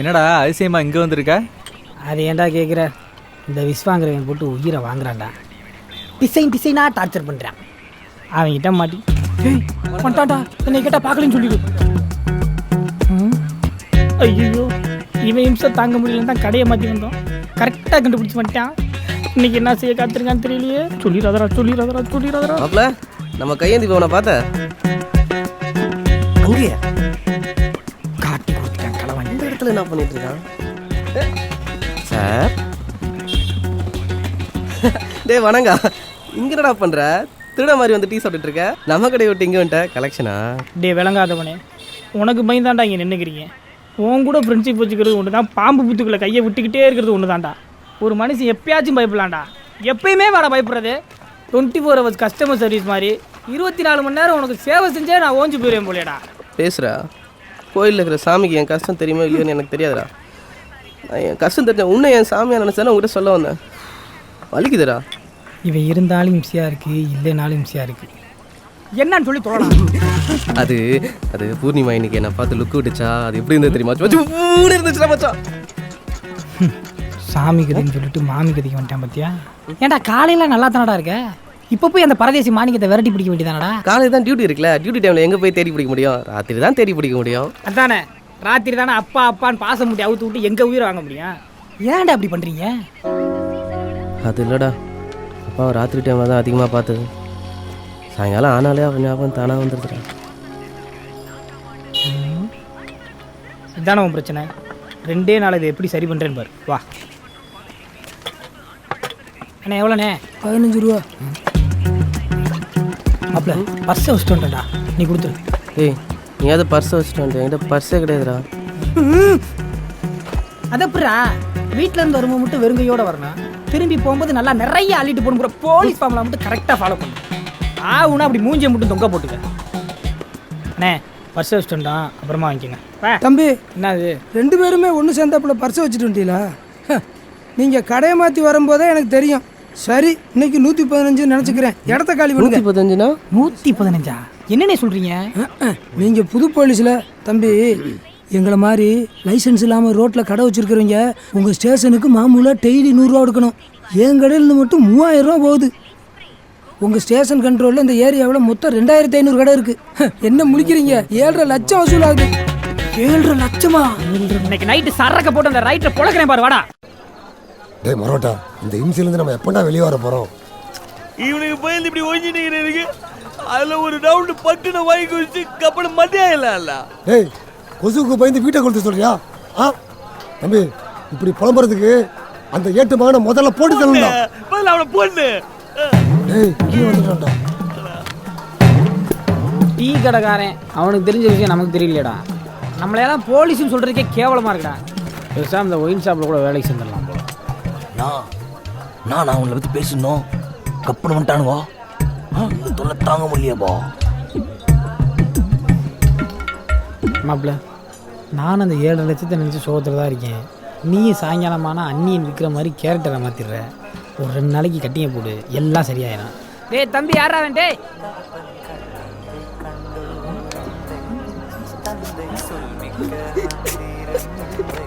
என்னடா அதிசயமா இங்கே வந்திருக்க? அது ஏன்டா கேட்குற? இந்த விஸ்வாங்கிறவன் போட்டு உயிரை வாங்குறான்டா. டிசைனாக டார்ச்சர் பண்ணுறான். அவன்கிட்ட மாட்டி பண்ணிட்டான்டா. என்னை கேட்டால் பார்க்கலன்னு சொல்லிடு. ஐயோ, இவன் இம்சம் தாங்க முடியலன்னு தான் கடையை மாற்றி வந்தோம். கரெக்டாக கண்டுபிடிச்சி பண்ணிட்டான். இன்னைக்கு என்ன செய்ய காத்திருக்கான்னு தெரியலையே. சொல்லிடாதரா. மாப்ள, நம்ம கையேந்தி பவனை பார்த்த அங்கேயா காட்டி கொடுத்துட்டான் களவாணி. இந்த இடத்துல என்ன பண்ணிட்டு இருக்கான் சார்? டே வணங்க, இங்க என்னடா பண்ற? திருட மாதிரி வந்து டீ சாப்பிட்டுட்டு இருக்க. நம்ம கடையை விட்டு இங்கே வந்துட்ட கலெக்ஷனா? டே விளங்காதவனே, உனக்கு பயந்தாண்டா இங்கே நின்றுக்கிறீங்க. உன் கூட ஃப்ரெண்ட்ஷிப் வச்சுக்கிறது ஒன்று தான். பாம்பு புத்துக்குள்ளே கையை விட்டுக்கிட்டே இருக்கிறது ஒன்று தான்டா. ஒரு மனுஷன் எப்பயாச்சும் பயப்படலாம்டா. எப்பயுமே வேற பயப்படுறது. 24 hours கஸ்டமர் சர்வீஸ் மாதிரி 24 மணி நேரம் உனக்கு சேவை செஞ்சே நான் ஓஞ்சி போயிடுவேன் போலேடா. பேசுகிறா? கோயிலில் இருக்கிற சாமிக்கு என் கஷ்டம் தெரியுமா இல்லையோன்னு எனக்கு தெரியாதுடா. நான் என் கஷ்டம் தெரிஞ்ச உன்னை என் சாமியாக நினச்சேன்னு உங்கள்கிட்ட சொல்ல வந்தேன். வலிக்குதுடா. இவன் இருந்தாலும் இம்சையாக இருக்குது, இல்லைனாலும் இம்சையாக இருக்குது. என்னன்னு சொல்லி தோழலாம். அது அது பூர்ணிமா இன்னைக்கு என்னை பார்த்து லுக்கு விட்டுச்சா? அது எப்படி இருந்தது தெரியுமா? இருந்துச்சுடா மச்சான். சாமி கதைன்னு சொல்லிட்டு மாமி கதைக்கு வந்துட்டான் பார்த்தியா? ஏன்டா காலையில் நல்லா தானடா இருக்க. இப்போ போய் அந்த பரதேசி மாணிக்கத்தை விரட்டி பிடிக்க வேண்டியதானடா. காலையில் தான் டியூட்டி இருக்குல்ல. டியூட்டி டைமில் எங்கே போய் தேடி பிடிக்க முடியும்? ராத்திரி தான் தேடி பிடிக்க முடியும். அதானே, ராத்திரி தானே அப்பான்னு பாச முடி அவுத்து விட்டு எங்கள் உயிரை வாங்க முடியும். ஏன்டா அப்படி பண்ணுறீங்க? அது இல்லைடா, அப்பாவை ராத்திரி டைமில் தான் அதிகமாக பார்த்தது. சாயங்காலம் ஆனாலே அவன் ஞாபகம் தானாக வந்துருக்குறேன். இதுதானே உன் பிரச்சனை. 2 நாள் இதை எப்படி சரி பண்ணுறேன்னு பாரு. வா அண்ணே, எவ்வளோண்ணே? 15 ரூபா. அப்பல பர்ஸை வச்சுட்டு வந்துட்டா, நீ கொடுத்துரு. ஏய், நீ அதை பர்ஸை வச்சுட்டு வந்து என்கிட்ட பர்ஸே கிடையாதுடா. அதப்புறா வீட்டில் இருந்து வரும்போது மட்டும் வெறுங்கையோடு வரணும். திரும்பி போகும்போது நல்லா நிறைய அள்ளிட்டு போகணுங்கிற போலீஸ் ஃபார்ம்லாம் மட்டும் கரெக்டாக ஃபாலோ பண்ணு. உன்னா அப்படி மூஞ்சியை மட்டும் தொங்க போட்டுக்க. அண்ணே, பர்ஸை வச்சுட்டு வந்தான், அப்புறமா வாங்கிக்கோங்க. தம்பி, என்னது 2 பேருமே ஒன்று சேர்ந்தாப்புல பர்ஸை வச்சுட்டு வந்துட்டீங்களா? நீங்கள் கடையை மாற்றி வரும்போதே எனக்கு தெரியும். சரி, இன்னைக்கு 115 நினச்சிக்கிறேன். இடத்த காலி பண்ணுங்க. 115னா? 115? என்னண்ணே சொல்கிறீங்க? நீங்கள் புது போலீஸில் தம்பி. எங்களை மாதிரி லைசன்ஸ் இல்லாமல் ரோட்டில் கடை வச்சுருக்கிறவங்க உங்கள் ஸ்டேஷனுக்கு மாமூலாக டெய்லி 100 ரூபா கொடுக்கணும். என் கடையில் மட்டும் 3000 ரூபா போகுது. உங்கள் ஸ்டேஷன் கண்ட்ரோலில் இந்த ஏரியாவில் மொத்தம் 2500 கடை இருக்குது. என்ன முழிக்கிறீங்க? 7.5 லட்சம் வசூலாகுது. 7.5 லட்சமா? இன்னைக்கு நைட்டு சரக்க போட்டு அந்த ரைட்டில் பொழக்கிறேன் பாரு. வாடா. டேய் மரோட்டா, இந்த இம்சிலேருந்து நம்ம எப்படா வெளியே வர போகிறோம்? இவனுக்கு பயந்து இப்படி ஒழிஞ்சிட்டு அதில் ஒரு ரவுண்டு பட்டுன வாங்கி குடிச்சு கப்பல் மத்தியா இல்ல. டேய், கொசுக்கு பயந்து வீட்டை கொடுத்து சொல்றியா? தம்பி, இப்படி புலம்புறதுக்கு அந்த 8 மகனை முதல்ல போட்டு தரணும்டா. முதல்ல அவனை போடு. டேய், கீழே வந்துட்டான்டா. டீ கடைக்காரன் அவனுக்கு தெரிஞ்ச விஷயம் நமக்கு தெரியலையடா. நம்மளையெல்லாம் போலீஸ்னு சொல்கிறதுக்கே கேவலமாக இருக்குடா. பேசாம இந்த ஒயின் ஷாப்பில் கூட வேலைக்கு சேர்ந்துடலாம் போல. நான் அவங்களை பற்றி பேசணும். கப்பல் வந்துட்டானுவோ, தொல்லை தாங்க முடியப்போ. மாப்பிள்ள, நானும் அந்த 7.5 லட்சத்தை நினச்சி சோகத்தில் தான் இருக்கேன். நீயும் சாயங்காலமான அண்ணியன் விற்கிற மாதிரி கேரக்டரை மாற்றிடுற. ஒரு 2 நாளைக்கு கட்டிங்க போடு, எல்லாம் சரியாயிடும். டேய் தம்பி, யாரா வேண்டே?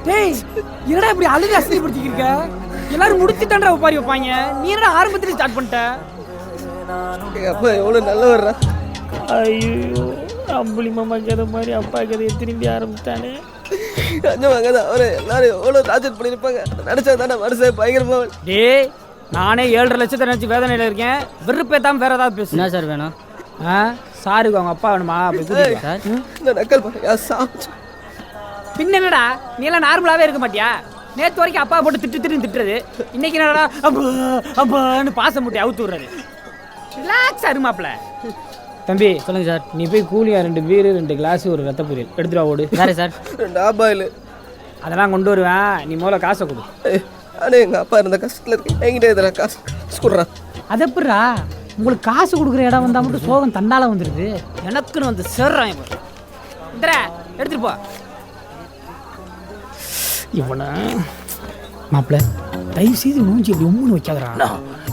டேய், என்னடா இப்படி அழுது அசிங்கப்படுத்திக்கிருக்க? எல்லாரும் முடிச்சுட்டான்டா உப்பாரி வைப்பாங்க. நீ என்னடா ஆரம்பத்துல ஸ்டார்ட் பண்ணிட்ட? எங்கள் அப்பா எவ்வளோ நல்லவர்றா. ஐயோ, அம்புலி மாமா கதை மாதிரி அப்பா கதையை திரும்பி ஆரம்பித்தானே. கஞ்சமாக தான் அவரை எல்லாரும் எவ்வளோ டார்ச்சர் பண்ணியிருப்பாங்க. நினச்சா தானே மனுஷன் பயங்கரமாக. டேய், நானே 7.5 லட்சத்தை நினச்சி வேதனையில் இருக்கேன். வெறுப்பேத்தாம வேற ஏதாவது பேசு. என்ன சார் வேணும்? சாருக்கு அவங்க அப்பா வேணுமா? சார், இந்த நக்கல் பாரு சாப்பிட்டு. பின்ன என்னடா, நீ எல்லாம் நார்மலாகவே இருக்க மாட்டியா? நேற்று வரைக்கும் அப்பா போட்டு திட்டுறது, இன்னைக்கு என்னடா அப்பான்னு பாசம் முட்டி அவுத்து விடுறது. ரிலாக்ஸாக இருமாப்ல. தம்பி சொல்லுங்கள் சார். நீ போய் கூலியா 2 பீரு 2 கிளாஸ் ஒரு ரத்த பொரியல் எடுத்துட்டு வா. ஓடு. Sorry sir. 2 ஆபாயில் அதெல்லாம் கொண்டு வருவேன். நீ முதல்ல காசை கொடு. ஆனால் எங்கள் அப்பா இருந்த கஷ்டத்தில் இருக்கு. என்கிட்ட எதிராக காசு கொடுறான். அது எப்படிரா? உங்களுக்கு காசு கொடுக்குற இடம் வந்தால் மட்டும் சோகம் தண்டால வந்துடுது. எனக்குன்னு வந்து சேர்றான் இவன். எடுத்துட்டு போ. இவனை மாப்பிள்ள, தயவு செய்து மூஞ்சி இப்படி உம்முன்னு வைக்காதரா.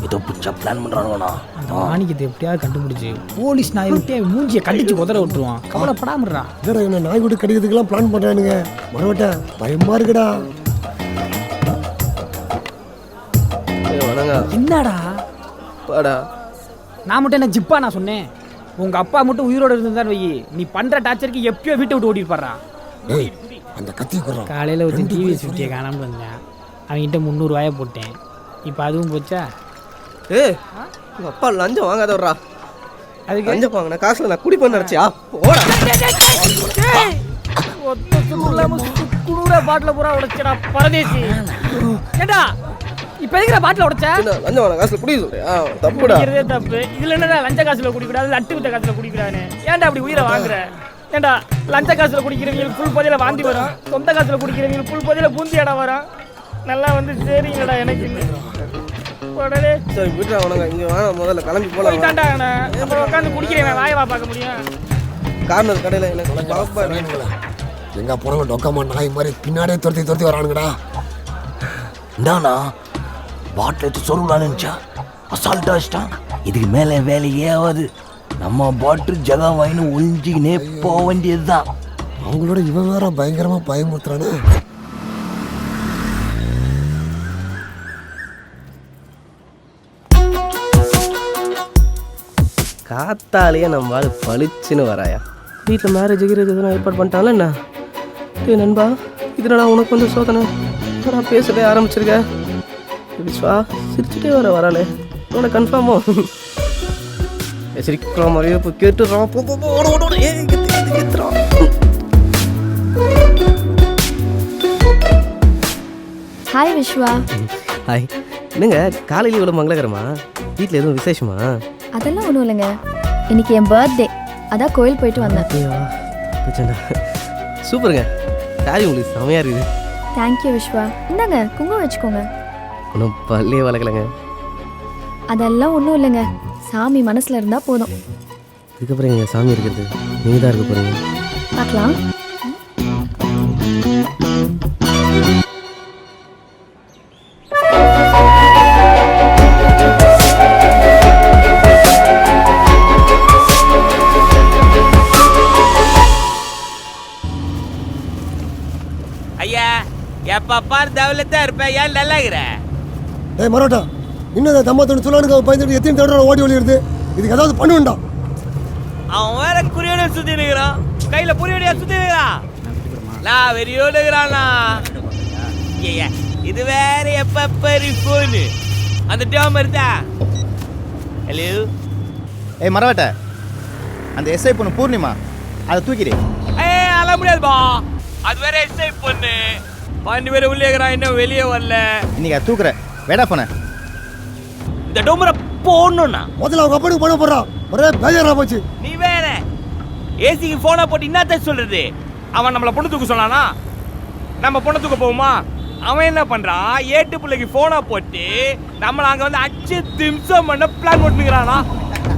ஏதோ புச்சா பிளான் பண்ணுறானுங்கண்ணா. அந்த மாணிக்கத்தை எப்படியாவது கண்டுபிடிச்சி போலீஸ் நாயை விட்டு மூஞ்சியை கண்டிச்சு குதிரை விட்டுருவான். கவலைப்படாமடா. என்னடா என்ன நாய் விட்டு கடிக்கிறதுக்கெல்லாம் பிளான் பண்ணுறானுங்க. மரவட்ட பயமாக இருக்குடா. வணங்க என்னடா பாடா. நான் மட்டும் என்ன ஜிப்பா நான் சொன்னேன். உங்கள் அப்பா மட்டும் உயிரோடு இருந்தார் வை, நீ பண்ணுற டார்ச்சருக்கு எப்பயோ வீட்டை விட்டு ஓடிப்பாடுறா. டேய் அந்த கத்தி குடுறான். காலையில் ஒரு டிவி சுற்றியை காணாமல் வந்தேன். அவங்ககிட்ட 300 ரூபாயை போட்டேன். இப்போ அதுவும் போச்சா? உங்கள் அப்பா லஞ்சம் வாங்காத வர்றா. அதுக்கு லஞ்சம் வாங்கின காசில் நான் குடி பண்ண நினச்சியா? ஓடா. குளிர பாட்டில் பூரா உடைச்சடா பரதேசி. ஏண்டா இப்போ எதுக்குற பாட்டில் உடைச்சா? லஞ்சம் வாங்கின காசில் குடி சொல்றியா? தப்புடா. குடிக்கிறதே தப்பு. இதில் என்னடா லஞ்ச காசில் குடிக்கூடாது, லட்டு வித்த காசில் குடிக்கிறானே. ஏன்டா அப்படி உயிரை வாங்குற? ஏண்டா லஞ்ச காசில் குடிக்கிறவங்களுக்கு புல் போதையில் வாந்தி வரும், சொந்த காசில் குடிக்கிறவங்களுக்கு புல் போதையில் பூந்தி இடம் வரும். நல்லா வந்து சரிங்கடா எனக்கு உடனே சரி விட்டுறா. உனக்கு இங்கே வேணாம், முதல்ல கிளம்பி போய் போகலாம். தாண்டாங்கண்ணா. அப்புறம் உட்காந்து குடிக்கிறேன், வாயவா பார்க்க முடியும்? கார்னர் கடையில் எனக்கு பாப்பா எங்கே போனாலும் டொக்காமா நாய் மாதிரி பின்னாடியே துரத்தி வரானுங்கடா. இந்தாண்ணா பாட்டில் எடுத்து சொருளான்னு நினச்சா அசால்ட்டாக வச்சிட்டான். இதுக்கு மேலே வேலையே ஆகாது. நம்ம பாட்டில் ஜகா வாங்கின்னு ஒழிஞ்சிக்கினே போக வேண்டியது தான். அவங்களோட இவன் வேற பயங்கரமாக பயமுறுத்துறானே. காத்தாலேயே நம்ம ஆள் பளிச்சுன்னு வராயா. வீட்டில் மேரேஜுக்கு எதுனா ஏற்பாடு பண்ணிட்டாங்களா என்ன? டேய் நண்பா, இதனால உனக்கு வந்து சோதனை நான் பேசவே ஆரம்பிச்சிருக்கேன். விஸ்வா சிரிச்சுட்டே வராளே, உன கன்ஃபார்மோ? சிரிக்கிற மாதிரியே இப்போ கேட்டுடுறான். ஹாய் விஸ்வா. ஹாய். என்னங்க காலையில் இவ்வளோ மங்களகரமா? வீட்டில் எதுவும் விசேஷமா? அதெல்லாம் ஒன்றும் இல்லைங்க, இன்னைக்கு என் பர்த்டே, அதான் கோயில் போயிட்டு வந்தேன். சூப்பருங்க. சாரி உங்களுக்கு செமையாக இருக்குது. தேங்க்யூ விஸ்வா. இந்தாங்க குங்குமம் வச்சுக்கோங்க. ஒன்றும் பல்லே வளர்க்கலைங்க. அதெல்லாம் ஒன்றும் இல்லைங்க, சாமி மனசில் இருந்தால் போதும். இதுக்கப்புறம் எங்கள் சாமி இருக்கிறது நீங்கள் தான் இருக்க போகிறீங்க. பார்க்கலாம். ஐயா எப்ப பார் தவலத்தான் இருப்பேன். ஏன் நல்லா இருக்கிற? டேய் மரோட்டா, இன்னும் தம்மா தோணு சொல்லானுங்க. பயந்துட்டு எத்தனை தடவை ஓடி ஒளியிருது. இதுக்கு ஏதாவது பண்ணுவேன்டா. அவன் வேற குறியோட சுத்தி நிற்கிறான், கையில புரியோடையா சுத்தி நிற்கிறான். நான் வெறியோடு இருக்கிறானா? ஐயா இது வேற எப்ப போனு அந்த டேம் இருந்தா. ஹலோ ஏய் மரவட்ட, அந்த எஸ்ஐ பொண்ணு பூர்ணிமா அதை தூக்கிடு. அல முடியாதுப்பா, அது வேற எஸ்ஐ பொண்ணு. பாண்டி வேற உள்ளே இருக்கிறான், இன்னும் வெளியே வரல. இன்னைக்கு அதை தூக்குற வேடா போன. இந்த டோமரை போடணும்னா முதல்ல அவங்க அப்பனுக்கு பண்ண போறான். ஒரே பேஜரா போச்சு. நீ வேற ஏசிக்கு போனை போட்டு என்னத்த சொல்றது? அவன் நம்மளை பொண்ணு தூக்க சொன்னானா? நம்ம பொண்ணு தூக்க போவோமா? அவன் என்ன பண்றான், ஏட்டு பிள்ளைக்கு போனை போட்டு நம்மள அங்க வந்து அச்சு திம்சம் பண்ண பிளான் போட்டுக்கிறானா?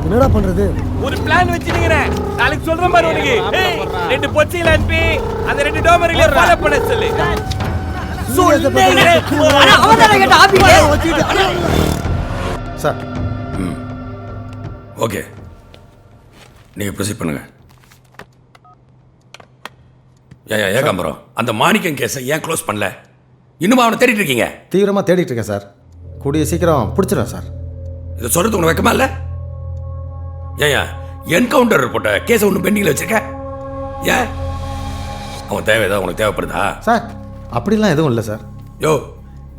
என்னடா பண்றது? ஒரு பிளான் வச்சிருக்கிறேன், நாளைக்கு சொல்ற மாதிரி உனக்கு. 2 பொச்சில அனுப்பி அந்த 2 டோமரில ஃபாலோ பண்ண சொல்லு. சார் ஓகே, நீங்கள் ப்ரொசீட் பண்ணுங்க. ஏகாம்பரம், அந்த மாணிக்கம் கேஸை ஏன் க்ளோஸ் பண்ணல? இன்னும் அவனை தேடிட்டு இருக்கீங்க? தீவிரமாக தேடிட்டு இருக்கேன் சார். கூடிய சீக்கிரம் பிடிச்சிடுவேன் சார். இதை சொல்கிறது உனக்கு வைக்கமா இல்லை? ஏன் என்கவுண்டர் ரிப்போர்ட்டை கேஸை ஒன்றும் பெண்டிங்கில் வச்சிருக்க? ஏன் அவன் தேவை ஏதாவது உனக்கு தேவைப்படுதா? சார் அப்படிலாம் எதுவும் இல்லை சார். யோ,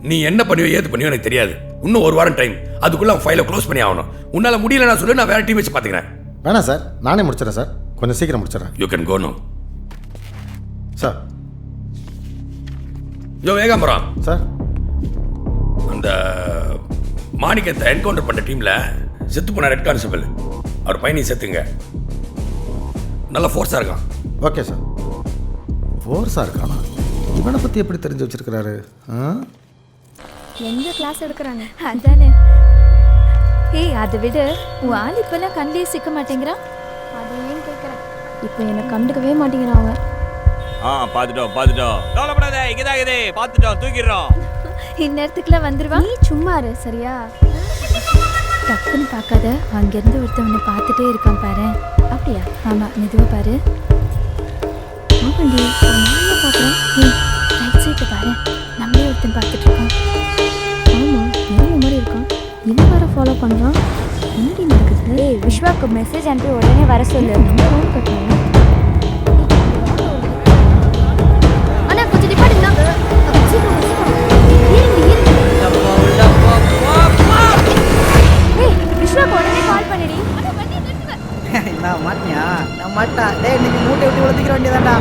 நீ என்ன பண்ணுவியோ ஏது பண்ணுவியோ எனக்கு தெரியாது. இன்னும் 1 வாரம் டைம், அதுக்குள்ளே அவன் ஃபைலை க்ளோஸ் பண்ணி ஆகணும். உன்னால் முடியல நான் சொல்லு, நான் வேறு டீம் வச்சு பார்த்துக்கிறேன். வேணாம் சார், நானே முடிச்சிடறேன் சார். கொஞ்சம் சீக்கிரம் முடிச்சிடறேன். You can go no sir. யோ ஏகாம்பரம் சார், அந்த மாணிக்கத்தை என்கவுண்டர் பண்ண டீமில் செத்து போன ரெட் கான்ஸ்டபிள் அவர் பையனை சேர்த்துங்க. நல்லா ஃபோர்ஸாக இருக்கான். Okay sir. ஃபோர்ஸாக இருக்கானா? இவனை பற்றி எப்படி தெரிஞ்சு வச்சிருக்கிறாரு? எங்க கிளாஸ் எடுக்கிறாங்க அதானே. ஏய் அதை விட உன் ஆள் இப்பெல்லாம் கண்ணிலே சிக்க மாட்டேங்கிறான். அதை ஏன் கேட்குறேன்? இப்போ என்னை கண்டுக்கவே மாட்டேங்கிறான் அவன். பார்த்துட்டோம். கவலைப்படாத, இங்கதான் இது பார்த்துட்டோம், தூக்கிடுறோம். இந்நேரத்துக்குள்ள வந்துருவா. நீ சும்மா இரு சரியா? டக்குன்னு பார்க்காத, அங்கேருந்து ஒருத்தவனை பார்த்துட்டே இருக்கான் பாரு. அப்படியா? ஆமாம், மெதுவாக பாரு. ஆமாண்டி, நான் பார்க்குறேன். ரைட் சைட்டை பாரு, நம்மளே ஒருத்தன் பார்த்துட்டு இருக்கான். ஆமாம், நிறைய மாதிரி இருக்கான். என்ன வர ஃபாலோ பண்ணுறான்? என்னடி நடக்குது? ஏய், விஸ்வாக்கு மெசேஜ் அனுப்பி உடனே வர சொல்லு. நம்ம ஃபோன் கட்டணும். அண்ணா கொஞ்சம் நிப்பாடுங்க. விஸ்வாக்கு உடனே கால் பண்ணிடி. நான் மாட்டியா? நான் மாட்டா. டேய், இன்னைக்கு மூட்டை விட்டு உழைச்சிக்கிற வேண்டியதாண்டா.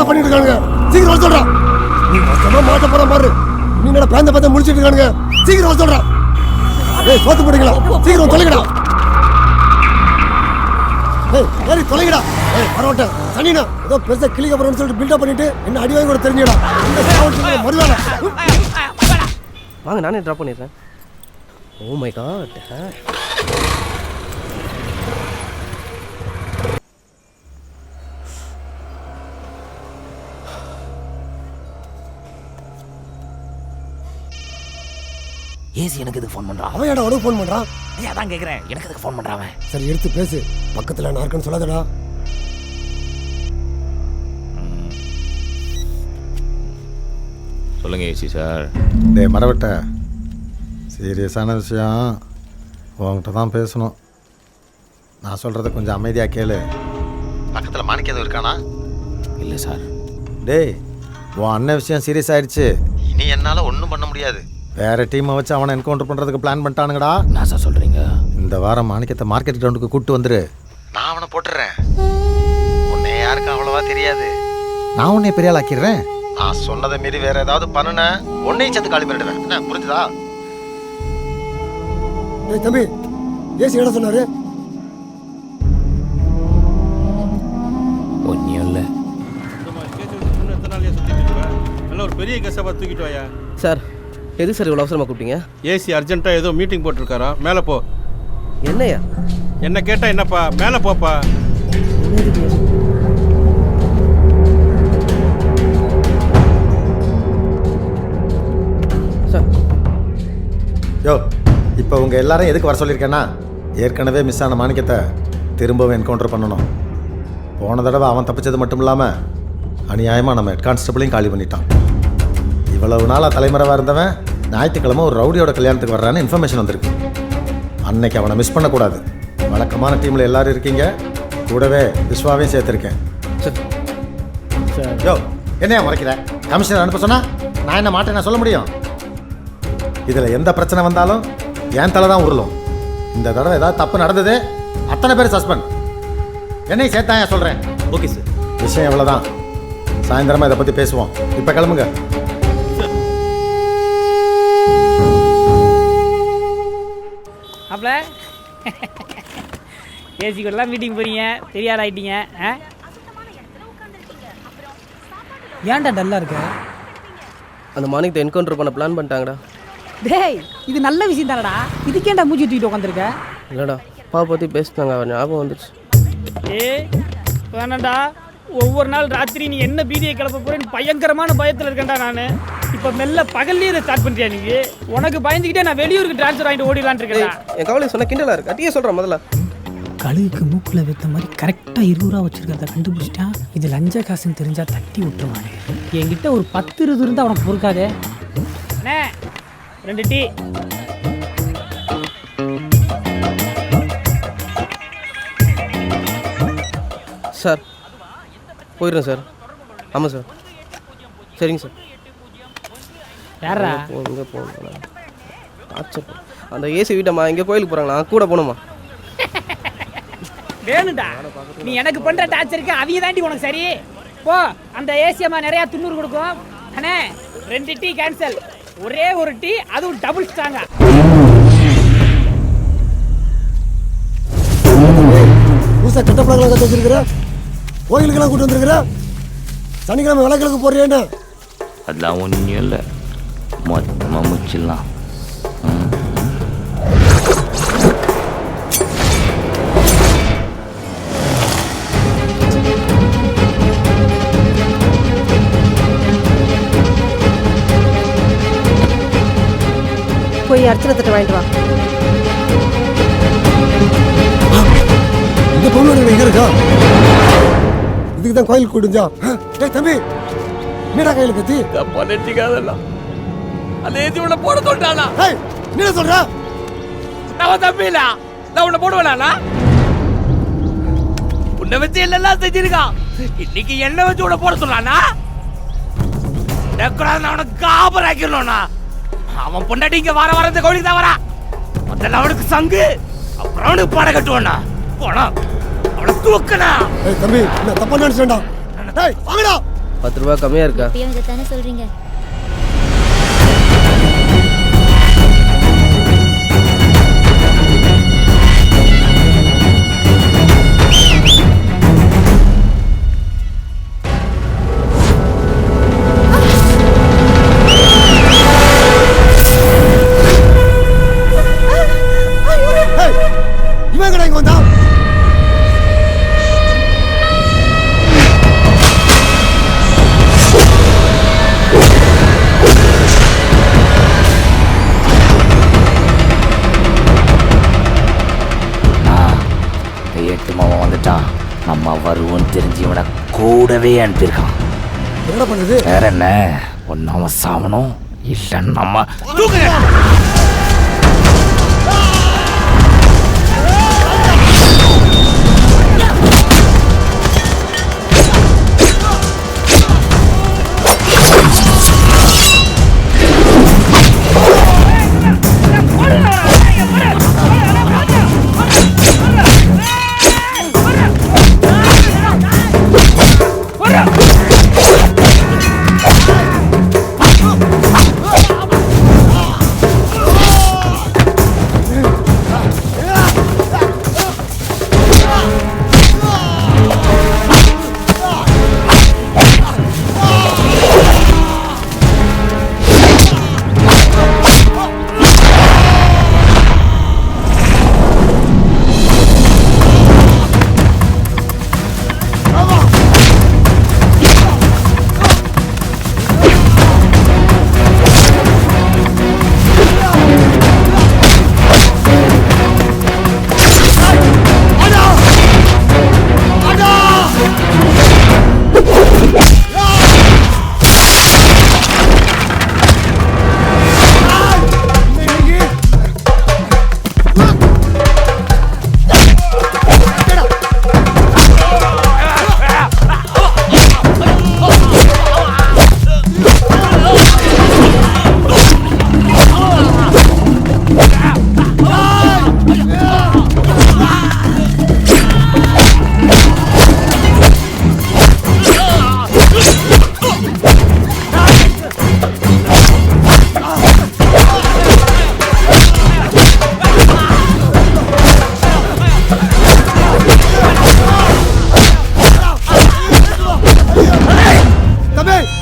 பண்ணிட்டு இருக்கானுங்க, சீக்கிரம் வர சொல்றா. நீ மொத்தமா மாட்ட போற மாதிரி நீ என்ன பேந்த பேந்த முடிச்சிட்டு இருக்கானுங்க, சீக்கிரம் வர சொல்றா. ஏய், சோத்து போடுங்களா, சீக்கிரம் தொலைங்கடா. ஏய், ஏறி தொலைங்கடா. ஏய், பரவாட்ட சனினா ஏதோ பெருசா கிளிக்க போறேன்னு சொல்லிட்டு பில்டப் பண்ணிட்டு என்ன அடி வாங்கி கூட தெரிஞ்சுடா. இந்த சாவட்டுல மறுவாடா. வாங்க, நானே டிராப் பண்ணிடுறேன். Oh my God. ஏசி எனக்கு இதுக்கு ஃபோன் பண்ணுறான். அவன் ஏடா உனக்கு ஃபோன் பண்ணுறான்? ஐயா தான் கேட்குறேன், எனக்கு இதுக்கு ஃபோன் பண்ணுறான். சரி, எடுத்து பேசு. பக்கத்தில் நான் இருக்கேன்னு சொல்லாதடா. சொல்லுங்க ஏசி சார். டே மரவட்ட, சீரியஸான விஷயம் உங்கள்கிட்ட தான் பேசணும். நான் சொல்கிறத கொஞ்சம் அமைதியாக கேளு. பக்கத்தில் மாணிக்க எதுவும் இருக்கானா? இல்லை சார். டேய், உன் அண்ணன் விஷயம் சீரியஸ் ஆயிடுச்சு. இனி என்னால் ஒன்றும் பண்ண முடியாது. வேற டீமை வச்சு அவனை என்கவுண்டர் பண்ணுறதுக்கு பிளான் பண்ணிட்டானுங்கடா. என்ன சார் சொல்கிறீங்க? இந்த வாரம் மாணிக்கத்தை மார்க்கெட் கிரவுண்டுக்கு கூப்பிட்டு வந்துரு. நான் அவனை போட்டுறேன். உன்னை யாருக்கும் அவ்வளவா தெரியாது. நான் உன்னை பெரிய ஆள் ஆக்கிடுறேன். நான் சொன்னதை மீறி வேற ஏதாவது பண்ணுன உன்னையும் சேர்த்து காலி பண்ணிடுவேன். என்ன புரிஞ்சுதா? ஏய் தம்பி, ஏசி என்ன சொன்னாரு? ஒன்றும் இல்லை. நல்ல ஒரு பெரிய கேஸாக தூக்கிட்டு வாயா. சார், எது சார் இவ்வளோ அவசரமாக கூப்பிட்டீங்க? ஏசி அர்ஜென்ட்டாக ஏதோ மீட்டிங் போட்டிருக்காரா, மேலே போ. என்னையா? என்ன கேட்டால் என்னப்பா, மேலே போப்பா. சார், யோ, இப்போ உங்கள் எல்லாரும் எதுக்கு வர சொல்லியிருக்கேன்னா, ஏற்கனவே மிஸ் ஆன மாணிக்கத்தை திரும்பவும் என்கவுண்டர் பண்ணணும். போன தடவை அவன் தப்பிச்சது மட்டும் இல்லாமல் அநியாயமாக நம்ம ஹெட் கான்ஸ்டபிளையும் காலி பண்ணிட்டான். இவ்வளவு நாளாக தலைமறைவாக இருந்தவன் ஞாயிற்றுக்கிழமை ஒரு ரவுடியோட கல்யாணத்துக்கு வர்றான்னு இன்ஃபர்மேஷன் வந்திருக்கு. அன்னைக்கு அவனை மிஸ் பண்ணக்கூடாது. வழக்கமான டீமில் எல்லாரும் இருக்கீங்க, கூடவே விஸ்வாவையும் சேர்த்துருக்கேன். யோ, என்னையா முறைக்கிற? கமிஷனர் அனுப்ப சொன்னா நான் என்ன மாட்டேன் சொல்ல முடியும்? இதில் எந்த பிரச்சனை வந்தாலும் என் தலை தான் உருளும். இந்த தடவை ஏதாவது தப்பு நடந்தது, அத்தனை பேர் சஸ்பெண்ட். என்னையும் சேர்த்தாயா சொல்கிறேன். Okay sir. விஷயம் எவ்வளோதான். சாயந்தரமாக இதை பற்றி பேசுவோம். இப்போ கிளம்புங்க. அப்பல ஏசி கூடலாம் மீட்டிங் போறீங்க, பெரிய ஆள் ஆகிட்டீங்க. ஏன்டா டல்லாக இருக்க? அந்த மாணிக்கத்தை என்கவுண்டர் பண்ண பிளான் பண்ணிட்டாங்கடா. டேய், இது நல்ல விஷயம் தானடா. இதுக்கேண்டா மூஞ்சி தூக்கிட்டு உட்காந்துருக்க? இல்லைடா, அப்பா பற்றி பேசினாங்க, அவன் ஞாபகம் வந்துச்சு. வேணாண்டா, ஒவ்வொரு நாள் ராத்திரி நீ என்ன பீதியை கிளப்ப போறேன்னு பயங்கரமான பயத்தில் இருக்கேன்டா நான். இப்போ மெல்ல பகல்லையே இதை ஸ்டார்ட் பண்ணிட்டியா நீ? உனக்கு பயந்துக்கிட்டே நான் வெளியூருக்கு ட்ரான்ஸ்ஃபர் வாங்கிட்டு ஓடிடலான் இருக்கேன். என் கவலை சொன்ன கிண்டலா இருக்கு. அட்டியே சொல்கிறேன். முதல்ல கழுகுக்கு மூக்கில் வைத்த மாதிரி கரெக்டாக 20 ரூபா வச்சுருக்கிறத கண்டுபிடிச்சிட்டான். இது லஞ்ச காசுன்னு தெரிஞ்சா தட்டி விட்டுருவானே. என்கிட்ட ஒரு 10-20 இருந்தால் அவனுக்கு பொறுக்காதே. அண்ணே, 2 டீ. சார், போயிடுறேன் சார். ஆமாம் சார். சரிங்க சார். யாரா? எங்கே போகணும்? அந்த ஏசி வீட்டம்மா எங்கே கோயிலுக்கு போகிறாங்களா? கூட போகணுமா? வேணுண்டா, நீ எனக்கு பண்ற டார்ச்சருக்கு அவங்க தாண்டி உனக்கு சரி. போ, அந்த ஏசியம்மா நிறையா துண்ணூறு கொடுக்கும். அண்ணே, 2 டீ கேன்சல். ஒரே ஒரு டீ, அதுவும் டபுள் ஸ்ட்ராங்கா. புதுசாக கட்டப்படங்களாம் கற்று வச்சிருக்கிற, கோயிலுக்கெல்லாம் கூட்டு வந்துருக்கிற, சனிக்கிழமை விளக்கிழக்கு போடுறேன்னு. அதெல்லாம் ஒன்றும் இல்லை, மொத்தமாக முடிச்சிடலாம். போய் அர்ச்சனை தட்டை வாங்கிட்டு வா. இந்த பொண்ணு எங்க இருக்கா? இதுக்கு தான் கோயிலுக்கு கூட்டுஞ்சா? ஏய் தம்பி, என்னடா கையில் கத்தி? பொண்ணட்டிக்காதெல்லாம் அந்த ஏற்றி உன்னை போட சொல்லிட்டானா? ஏய் நீ என்ன சொல்ற? நான் தம்பிலா, நான் உன்னை போடுவேனா? உன்னை வச்சு எல்லாம் செஞ்சிருக்கான், இன்னைக்கு என்ன வச்சு உன்னை போட சொல்லானா? நான் அவனை காபராக்கிடணும்னா அவன் பொண்டாட்டி இங்க வர வரது கோழிக்கு தான் வரா. முதல்ல அவனுக்கு சங்கு, அப்புறம் அவனுக்கு படம் கட்டுவானா? போனா அவனை தூக்கனா. ஏய் தம்பி, என்ன தப்பா நினைச்சேன்டா? ஏய் வாங்கடா. 10 ரூபா கம்மியாக இருக்கா? இப்பயும் இதை தானே சொல்றீங்க. இவன் கடை இங்க வந்தா? எட்டுமாவன் வந்துட்டான், நம்ம வருவோன்னு தெரிஞ்சு இவனை கூடவே அனுப்பியிருக்கான். என்ன பண்ணுது? வேற என்ன, ஒன்னு அவன் சாவணும், இல்ல நம்ம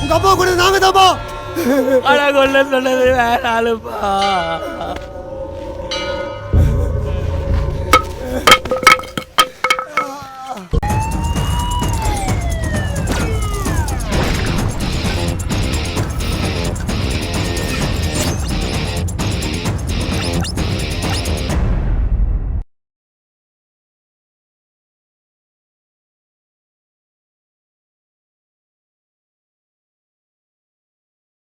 உங்க அப்பா கூட நாங்க தான்ப்பா. அழகொள்ள சொன்னது வேணாலுப்பா.